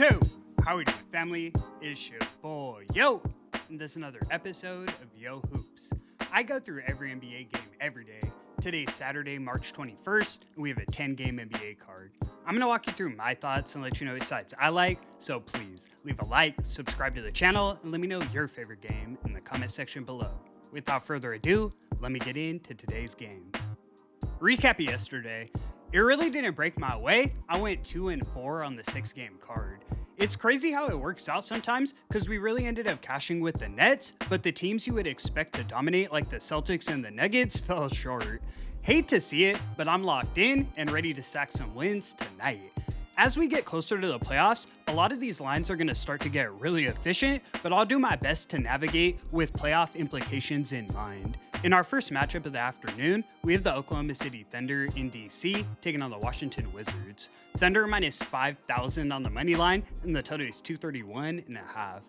two. How we doing, family? It's your boy, Yo. And this is another episode of YoHoops. I go through every NBA game every day. Today's Saturday, March 21st, and we have a 10-game NBA card. I'm going to walk you through my thoughts and let you know which sides I like, so please leave a like, subscribe to the channel, and let me know your favorite game in the comment section below. Without further ado, let me get into today's games. Recap yesterday. It really didn't break my way. I went 2-4 on the 6-game card. It's crazy how it works out sometimes because we really ended up cashing with the Nets, but the teams you would expect to dominate like the Celtics and the Nuggets fell short. Hate to see it, but I'm locked in and ready to stack some wins tonight. As we get closer to the playoffs, a lot of these lines are going to start to get really efficient, but I'll do my best to navigate with playoff implications in mind. In our first matchup of the afternoon, we have the Oklahoma City Thunder in DC taking on the Washington Wizards. Thunder minus 5,000 on the money line, and the total is 231.5.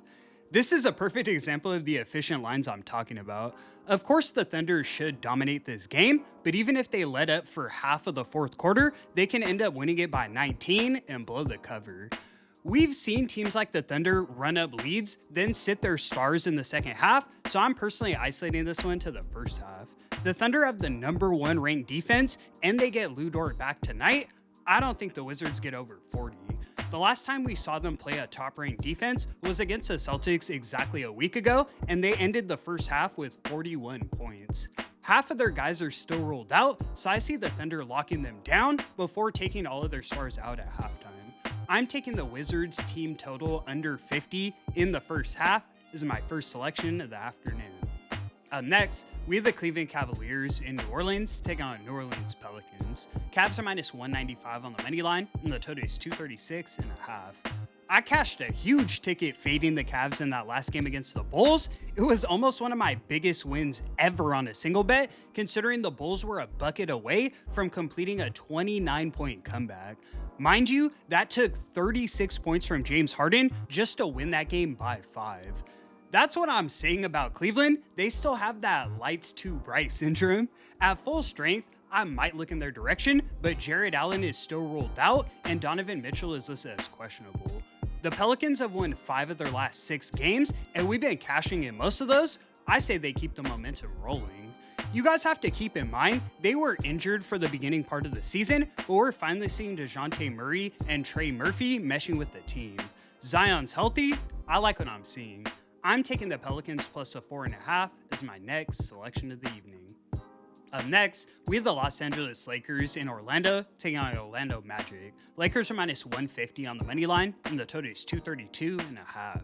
This is a perfect example of the efficient lines I'm talking about. Of course, the Thunder should dominate this game, but even if they let up for half of the fourth quarter, they can end up winning it by 19 and blow the cover. We've seen teams like the Thunder run up leads, then sit their stars in the second half, so I'm personally isolating this one to the first half. The Thunder have the #1 ranked defense, and they get Lu Dort back tonight. I don't think the Wizards get over 40. The last time we saw them play a top-ranked defense was against the Celtics exactly a week ago, and they ended the first half with 41 points. Half of their guys are still ruled out, so I see the Thunder locking them down before taking all of their stars out at halftime. I'm taking the Wizards team total under 50 in the first half. This is my first selection of the afternoon. Up next, we have the Cleveland Cavaliers in New Orleans taking on New Orleans Pelicans. Cavs are minus 195 on the money line, and the total is 236.5. I cashed a huge ticket fading the Cavs in that last game against the Bulls. It was almost one of my biggest wins ever on a single bet, considering the Bulls were a bucket away from completing a 29-point comeback. Mind you, that took 36 points from James Harden just to win that game by 5. That's what I'm saying about Cleveland. They still have that lights too bright syndrome. At full strength, I might look in their direction, but Jared Allen is still ruled out and Donovan Mitchell is listed as questionable. The Pelicans have won 5 of their last 6 games, and we've been cashing in most of those. I say they keep the momentum rolling. You guys have to keep in mind, they were injured for the beginning part of the season, but we're finally seeing DeJounte Murray and Trey Murphy meshing with the team. Zion's healthy. I like what I'm seeing. I'm taking the Pelicans plus a 4.5 as my next selection of the evening. Up next, we have the Los Angeles Lakers in Orlando taking on Orlando Magic. Lakers are minus 150 on the money line, and the total is 232.5.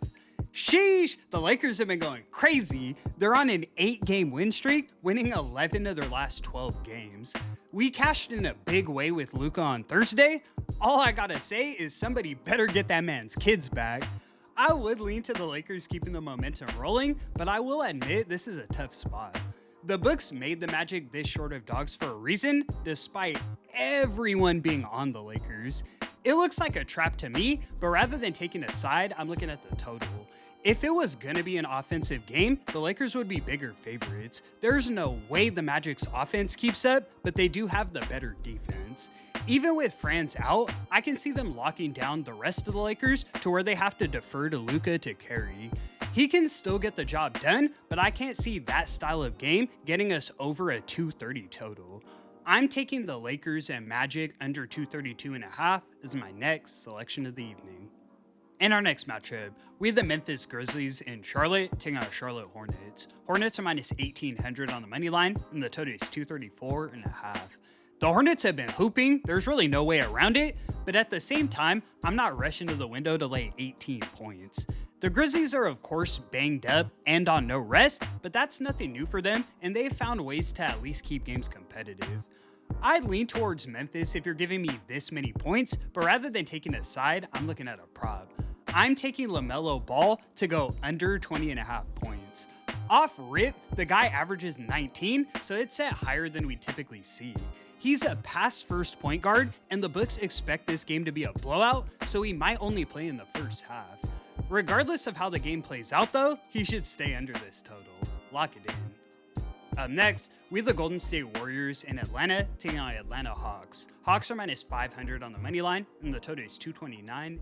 Sheesh, the Lakers have been going crazy. They're on an 8-game win streak, winning 11 of their last 12 games. We cashed in a big way with Luka on Thursday. All I gotta say is somebody better get that man's kids back. I would lean to the Lakers keeping the momentum rolling, but I will admit this is a tough spot. The books made the Magic this short of dogs for a reason, despite everyone being on the Lakers. It looks like a trap to me, but rather than taking a side, I'm looking at the total. If it was gonna be an offensive game, the Lakers would be bigger favorites. There's no way the Magic's offense keeps up, but they do have the better defense. Even with Franz out, I can see them locking down the rest of the Lakers to where they have to defer to Luka to carry. He can still get the job done, but I can't see that style of game getting us over a 230 total. I'm taking the Lakers and Magic under 232.5 as my next selection of the evening. In our next matchup, we have the Memphis Grizzlies in Charlotte taking on Charlotte Hornets. Hornets are minus 1,800 on the money line, and the total is 234.5. The Hornets have been hooping, there's really no way around it, but at the same time, I'm not rushing to the window to lay 18 points. The Grizzlies are of course banged up and on no rest, but that's nothing new for them, and they've found ways to at least keep games competitive. I'd lean towards Memphis if you're giving me this many points, but rather than taking a side, I'm looking at a prop. I'm taking LaMelo Ball to go under 20.5 points. Off rip, the guy averages 19, so it's set higher than we typically see. He's a pass-first point guard, and the books expect this game to be a blowout, so he might only play in the first half. Regardless of how the game plays out though, he should stay under this total. Lock it in. Up next, we have the Golden State Warriors in Atlanta taking on Atlanta Hawks. Hawks are minus 500 on the money line, and the total is 229.5.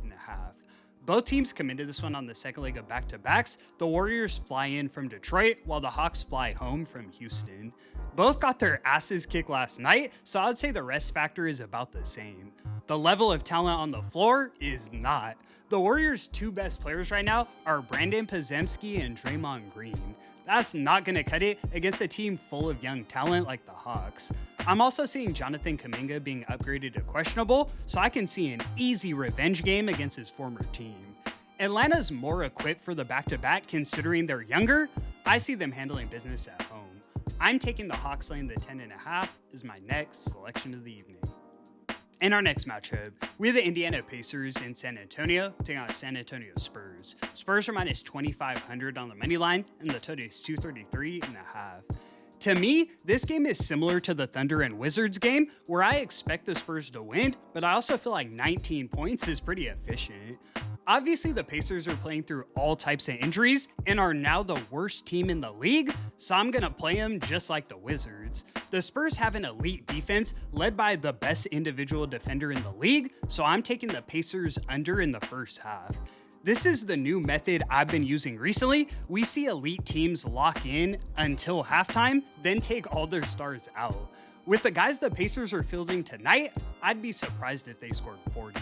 Both teams come into this one on the second leg of back-to-backs. The Warriors fly in from Detroit, while the Hawks fly home from Houston. Both got their asses kicked last night, so I'd say the rest factor is about the same. The level of talent on the floor is not. The Warriors' two best players right now are Brandon Podziemski and Draymond Green. That's not going to cut it against a team full of young talent like the Hawks. I'm also seeing Jonathan Kuminga being upgraded to questionable, so I can see an easy revenge game against his former team. Atlanta's more equipped for the back-to-back considering they're younger. I see them handling business at home. I'm taking the Hawks laying the 10.5 as my next selection of the evening. In our next matchup, we have the Indiana Pacers in San Antonio taking on San Antonio Spurs. Spurs are minus 2,500 on the money line, and the total is 233.5. To me, this game is similar to the Thunder and Wizards game, where I expect the Spurs to win, but I also feel like 19 points is pretty efficient. Obviously, the Pacers are playing through all types of injuries and are now the worst team in the league, so I'm going to play them just like the Wizards. The Spurs have an elite defense led by the best individual defender in the league, so I'm taking the Pacers under in the first half. This is the new method I've been using recently. We see elite teams lock in until halftime, then take all their stars out. With the guys the Pacers are fielding tonight, I'd be surprised if they scored 40.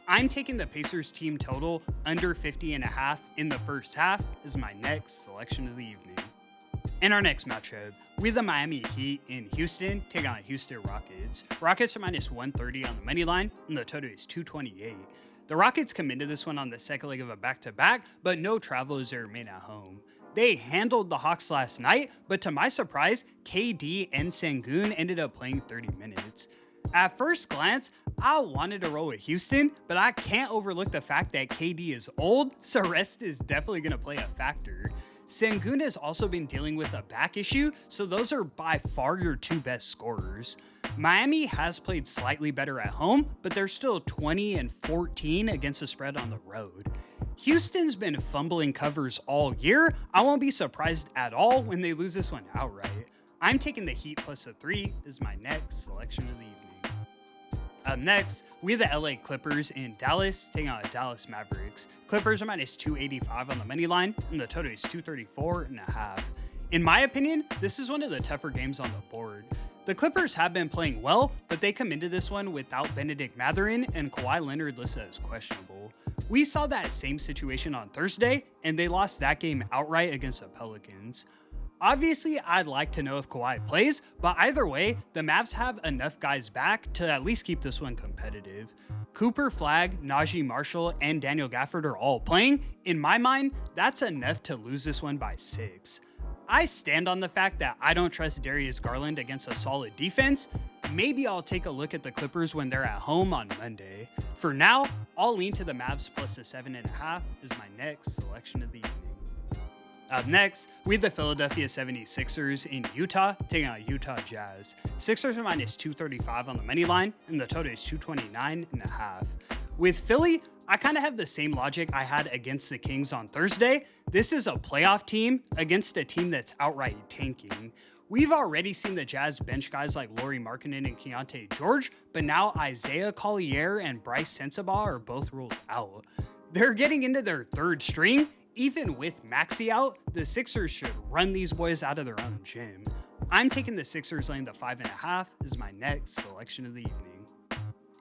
I'm taking the Pacers team total under 50.5 in the first half as my next selection of the evening. In our next matchup, we have the Miami Heat in Houston taking on Houston Rockets. Rockets are minus 130 on the money line, and the total is 228. The Rockets come into this one on the second leg of a back-to-back, but no travel as they remain at home. They handled the Hawks last night, but to my surprise, KD and Sengun ended up playing 30 minutes. At first glance, I wanted to roll with Houston, but I can't overlook the fact that KD is old, so rest is definitely going to play a factor. Sengun has also been dealing with a back issue, so those are by far your two best scorers. Miami has played slightly better at home, but they're still 20-14 against the spread on the road. Houston's been fumbling covers all year. I won't be surprised at all when they lose this one outright. I'm taking the Heat plus a 3 as my next selection of the evening. Up next, we have the LA Clippers in Dallas taking on Dallas Mavericks. Clippers are minus 285 on the money line, and the total is 234.5. In my opinion, this is one of the tougher games on the board. The Clippers have been playing well, but they come into this one without Benedict Mathurin and Kawhi Leonard listed as questionable. We saw that same situation on Thursday, and they lost that game outright against the Pelicans. Obviously, I'd like to know if Kawhi plays, but either way, the Mavs have enough guys back to at least keep this one competitive. Cooper Flagg, Najee Marshall, and Daniel Gafford are all playing. In my mind, that's enough to lose this one by 6. I stand on the fact that I don't trust Darius Garland against a solid defense. Maybe I'll take a look at the Clippers when they're at home on Monday. For now, I'll lean to the Mavs plus a 7.5 as my next selection of the evening. Up next, we have the Philadelphia 76ers in Utah taking on Utah Jazz. Sixers are minus 235 on the money line, and the total is 229.5. With Philly, I kind of have the same logic I had against the Kings on Thursday. This is a playoff team against a team that's outright tanking. We've already seen the Jazz bench guys like Lauri Markkanen and Keontae George, but now Isaiah Collier and Bryce Sensabaugh are both ruled out. They're getting into their third string. Even with Maxey out, the Sixers should run these boys out of their own gym. I'm taking the Sixers laying the 5.5 as my next selection of the evening.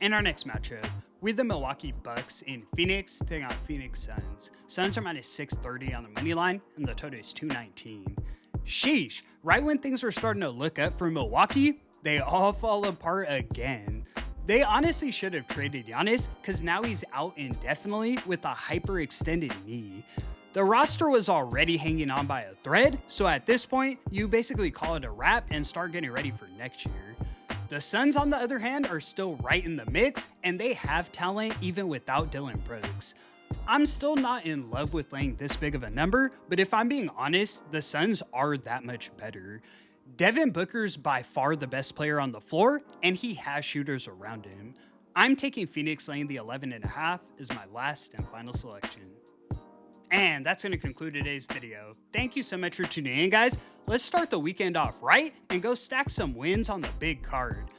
In our next matchup, we have the Milwaukee Bucks in Phoenix taking on Phoenix Suns. Suns are minus 630 on the money line, and the total is 219. Sheesh, right when things were starting to look up for Milwaukee, they all fall apart again. They honestly should have traded Giannis because now he's out indefinitely with a hyperextended knee. The roster was already hanging on by a thread, so at this point, you basically call it a wrap and start getting ready for next year. The Suns, on the other hand, are still right in the mix, and they have talent even without Dylan Brooks. I'm still not in love with laying this big of a number, but if I'm being honest, the Suns are that much better. Devin Booker's by far the best player on the floor, and he has shooters around him. I'm taking Phoenix laying the 11.5 as my last and final selection. And that's going to conclude today's video. Thank you so much for tuning in, guys. Let's start the weekend off right and go stack some wins on the big card.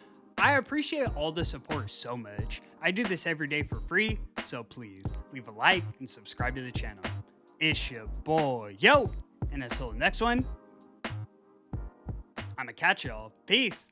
I appreciate all the support so much. I do this every day for free, so please leave a like and subscribe to the channel. It's your boy, Yo! And until the next one, I'ma catch y'all. Peace!